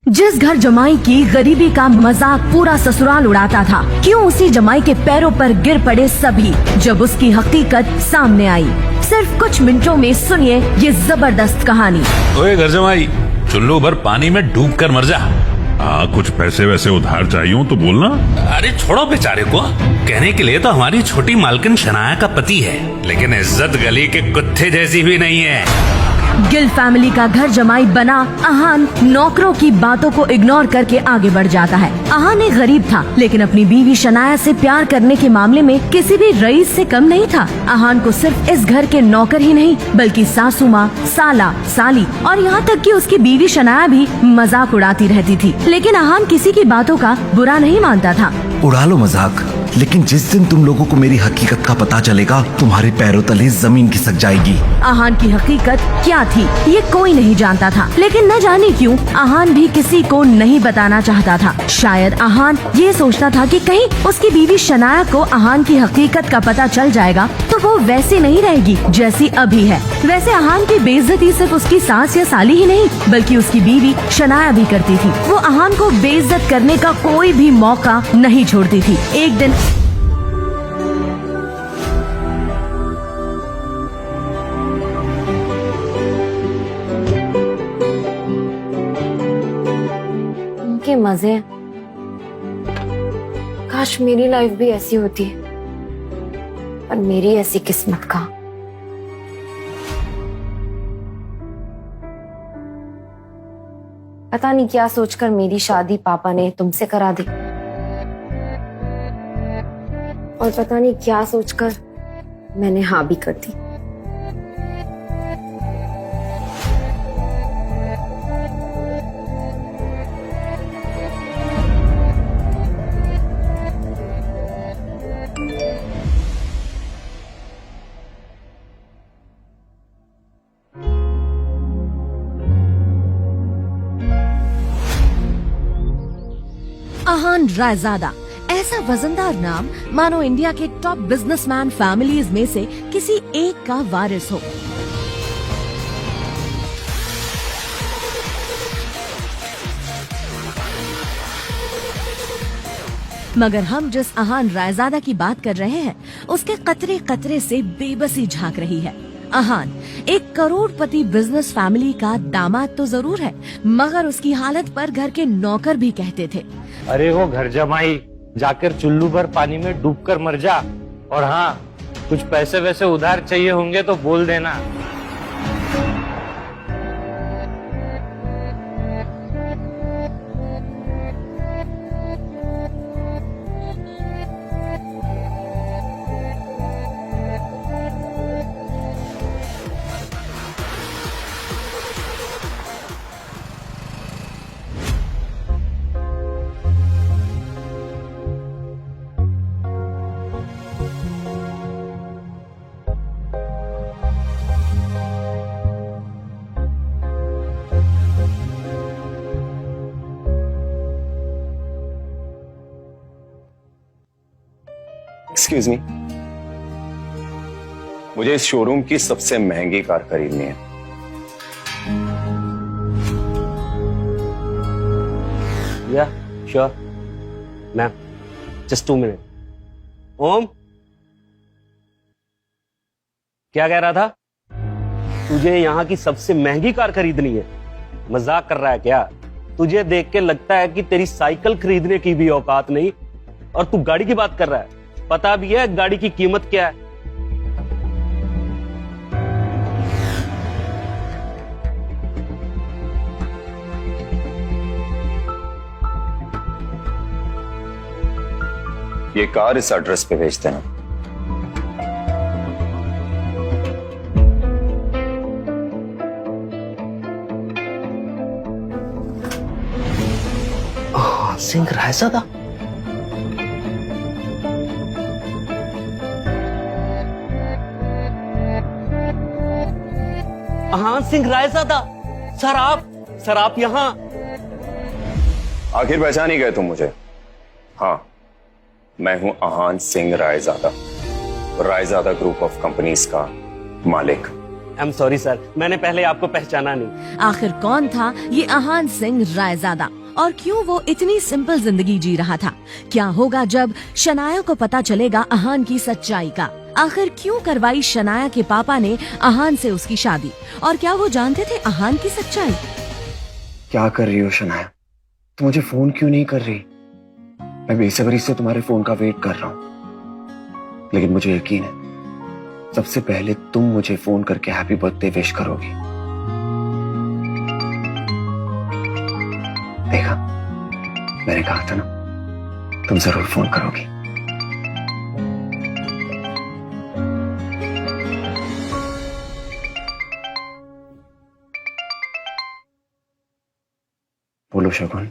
जिस घर जमाई की गरीबी का मजाक पूरा ससुराल उड़ाता था, क्यों उसी जमाई के पैरों पर गिर पड़े सभी जब उसकी हकीकत सामने आई। सिर्फ कुछ मिनटों में सुनिए ये जबरदस्त कहानी। ओए घर जमाई, चुल्लू भर पानी में डूब कर मर जा। कुछ पैसे वैसे उधार चाहिए हो तो बोलना। अरे छोड़ो बेचारे को, कहने के लिए तो हमारी छोटी मालकिन शनाया का पति है, लेकिन इज्जत गली के कुत्ते जैसी भी नहीं है। गिल फैमिली का घर जमाई बना अहान नौकरों की बातों को इग्नोर करके आगे बढ़ जाता है। अहान एक गरीब था, लेकिन अपनी बीवी शनाया से प्यार करने के मामले में किसी भी रईस से कम नहीं था। अहान को सिर्फ इस घर के नौकर ही नहीं बल्कि सासू माँ, साला, साली और यहाँ तक कि उसकी बीवी शनाया भी मजाक उड़ाती रहती थी। लेकिन अहान किसी की बातों का बुरा नहीं मानता था। उड़ा लो मजाक, लेकिन जिस दिन तुम लोगों को मेरी हकीकत का पता चलेगा, तुम्हारे पैरों तले जमीन खिसक जाएगी। अहान की हकीकत क्या थी ये कोई नहीं जानता था, लेकिन न जाने क्यों अहान भी किसी को नहीं बताना चाहता था। शायद अहान ये सोचता था कि कहीं उसकी बीवी शनाया को अहान की हकीकत का पता चल जाएगा तो वो वैसी नहीं रहेगी जैसी अभी है। वैसे अहान की बेइज्जती सिर्फ उसकी सास या साली ही नहीं बल्कि उसकी बीवी शनाया भी करती थी। वो अहान को बेइज्जत करने का कोई भी मौका नहीं छोड़ती थी। एक दिन के मजे, काश मेरी लाइफ भी ऐसी होती, पर मेरी ऐसी किस्मत का। पता नहीं क्या सोचकर मेरी शादी पापा ने तुमसे करा दी, और पता नहीं क्या सोचकर मैंने हाँ भी कर दी। अहान रायजादा, ऐसा वजनदार नाम मानो इंडिया के टॉप बिजनेसमैन फैमिलीज में से किसी एक का वारिस हो। मगर हम जिस अहान रायजादा की बात कर रहे हैं, उसके कतरे कतरे से बेबसी झांक रही है। अहान एक करोड़पति बिजनेस फैमिली का दामाद तो जरूर है, मगर उसकी हालत पर घर के नौकर भी कहते थे, अरे वो घर जमाई, जाकर चुल्लू भर पानी में डूबकर मर जा। और हाँ, कुछ पैसे वैसे उधार चाहिए होंगे तो बोल देना। एक्सक्यूज मी, मुझे इस शोरूम की सबसे महंगी कार खरीदनी है। या श्योर मैम, जस्ट 2 मिनट। ओम, क्या कह रहा था? तुझे यहाँ की सबसे महंगी कार खरीदनी है? मजाक कर रहा है क्या? तुझे देख के लगता है कि तेरी साइकिल खरीदने की भी औकात नहीं और तू गाड़ी की बात कर रहा है। पता भी है गाड़ी की कीमत क्या है? ये कार इस एड्रेस पे भेज देना। सिंह रायजादा, हाँ सिंह रायजादा, सर आप यहाँ। आखिर पहचान ही गए तुम मुझे? हाँ, मैं हूं Ahan Singh Raizada, Raizada group of companies का मालिक। आई एम सॉरी सर, मैंने पहले आपको पहचाना नहीं। आखिर कौन था ये आहान सिंह रायजादा और क्यों वो इतनी सिंपल जिंदगी जी रहा था? क्या होगा जब शनाया को पता चलेगा आहान की सच्चाई का? आखिर क्यों करवाई शनाया के पापा ने आहान से उसकी शादी, और क्या वो जानते थे आहान की सच्चाई? क्या कर रही हो शनाया? तुम मुझे फोन क्यों नहीं कर रही? मैं बेसब्री से तुम्हारे फोन का वेट कर रहा हूं, लेकिन मुझे यकीन है सबसे पहले तुम मुझे फोन करके हैप्पी बर्थडे विश करोगी। देखा, मैंने कहा था ना, तुम जरूर फोन करोगी। बोलो शगुन।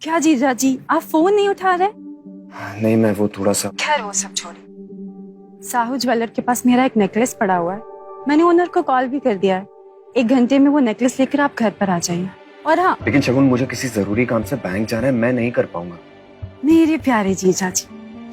क्या जीजा जी, आप फोन नहीं उठा रहे? नहीं, मैं वो थोड़ा सा। खैर वो सब छोड़िए। साहू ज्वेलर के पास मेरा एक नेकलेस पड़ा हुआ है, मैंने ओनर को कॉल भी कर दिया है। 1 घंटे में वो नेकलेस लेकर आप घर पर आ जाइए। और हाँ, लेकिन शगुन, मुझे किसी जरूरी काम से बैंक जाना है, मैं नहीं कर पाऊंगा। मेरे प्यारे जीजा जी,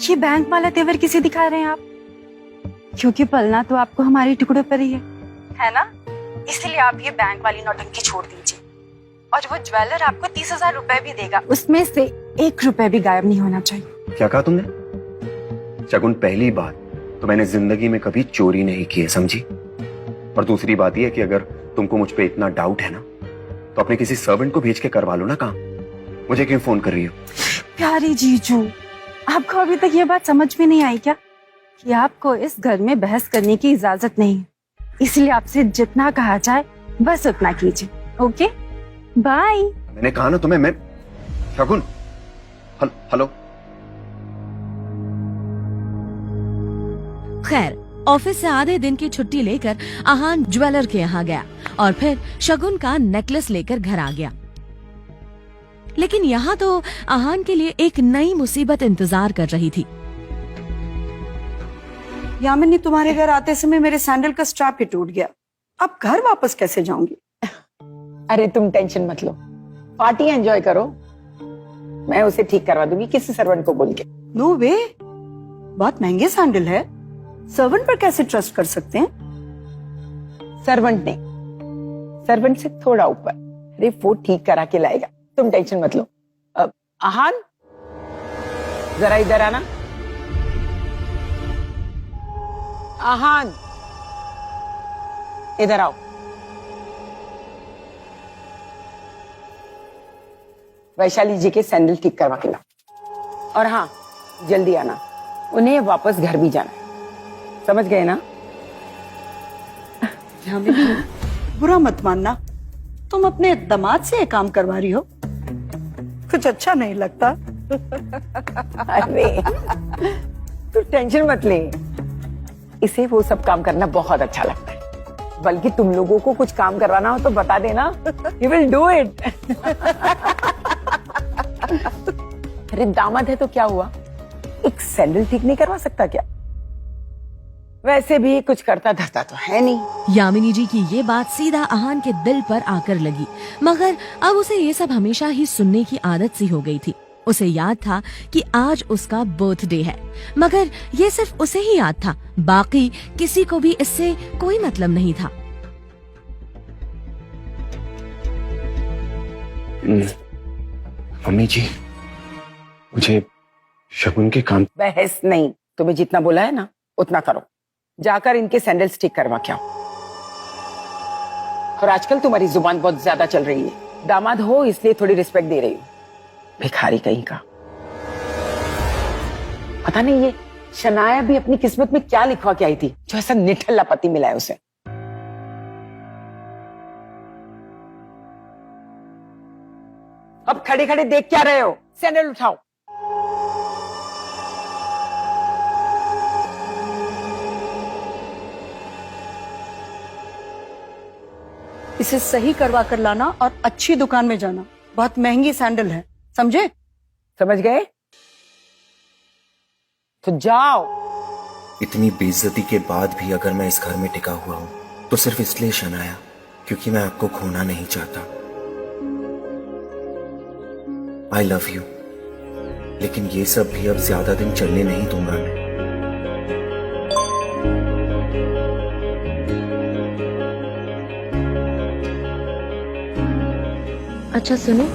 ये बैंक वाला तेवर किसे दिखा रहे हैं आप? क्योंकि पलना तो आपको हमारे टुकड़ों पर ही है ना? इसलिए आप ये बैंक वाली नौटंकी छोड़ दीजिए। और वो ज्वेलर आपको 30,000 रुपए भी देगा, उसमें से 1 रुपए भी गायब नहीं होना चाहिए। क्या कहा तुमने? शगुन, पहली बात तो मैंने जिंदगी में कभी चोरी नहीं की है, समझी? और दूसरी बात यह है कि अगर तुमको मुझ पे इतना डाउट है ना, तो अपने किसी सर्वेंट को भेज के करवा लो ना काम। मुझे क्यों फोन कर रही हो? प्यारे जीजू, आपको अभी तक ये बात समझ में नहीं आई क्या कि आपको इस घर में बहस करने की इजाजत नहीं है? इसलिए आपसे जितना कहा जाए बस उतना कीजिए। Okay, bye. मैंने कहा ना तुम्हें। मैं शगुन, हेलो। खैर, ऑफिस से आधे दिन की छुट्टी लेकर आहान ज्वेलर के यहाँ गया और फिर शगुन का नेकलेस लेकर घर आ गया। लेकिन यहाँ तो आहान के लिए एक नई मुसीबत इंतजार कर रही थी। यामिनी, तुम्हारे घर आते समय मेरे सैंडल का स्ट्रैप ही टूट गया। अब घर वापस कैसे जाऊंगी? अरे तुम टेंशन मत लो, पार्टी एंजॉय करो, मैं उसे ठीक करवा दूंगी किसी सर्वेंट को बोल के। नो वे, बहुत महंगे सैंडल है, सर्वेंट पर कैसे ट्रस्ट कर सकते हैं? सर्वेंट नहीं, सर्वेंट से थोड़ा ऊपर। अरे वो ठीक करा के लाएगा, तुम टेंशन मत लो। आहान, जरा इधर आना। आहान, इधर आओ। वैशाली जी के सैंडल ठीक करवा के लाओ। और हाँ, जल्दी आना, उन्हें वापस घर भी जाना है, समझ गए ना? यामिनी, बुरा मत मानना, तुम अपने दामाद से ये काम करवा रही हो, कुछ अच्छा नहीं लगता। अरे तू टेंशन मत ले, इसे वो सब काम करना बहुत अच्छा लगता है। बल्कि तुम लोगों को कुछ काम करवाना हो तो बता देना, ही विल डू इट। अरे दामाद है तो क्या हुआ, एक सैंडल ठीक नहीं करवा सकता क्या? वैसे भी कुछ करता धरता तो है नहीं। यामिनी जी की ये बात सीधा आहान के दिल पर आकर लगी, मगर अब उसे ये सब हमेशा ही सुनने की आदत सी हो गई थी। उसे याद था कि आज उसका बर्थडे है, मगर ये सिर्फ उसे ही याद था, बाकी किसी को भी इससे कोई मतलब नहीं था। मम्मी जी, मुझे शगुन के काम। बहस नहीं, तुम्हें जितना बोला है ना उतना करो। जाकर इनके सैंडल स्टिक करवा के आओ। और आजकल तुम्हारी जुबान बहुत ज्यादा चल रही है, दामाद हो इसलिए थोड़ी रिस्पेक्ट दे रही हूँ। भिखारी कहीं का। पता नहीं ये शनाया भी अपनी किस्मत में क्या लिखवा के आई थी जो ऐसा निठल्ला पति मिला है उसे। अब खड़े खड़े देख क्या रहे हो, सैंडल उठाओ। इसे सही करवा कर लाना और अच्छी दुकान में जाना, बहुत महंगी सैंडल है, समझे? समझ गए? तो जाओ। इतनी बेइज्जती के बाद भी अगर मैं इस घर में टिका हुआ हूं तो सिर्फ इसलिए शनाया, क्योंकि मैं आपको खोना नहीं चाहता। आई लव यू, लेकिन ये सब भी अब ज्यादा दिन चलने नहीं दूंगा मैं। अच्छा सुनो,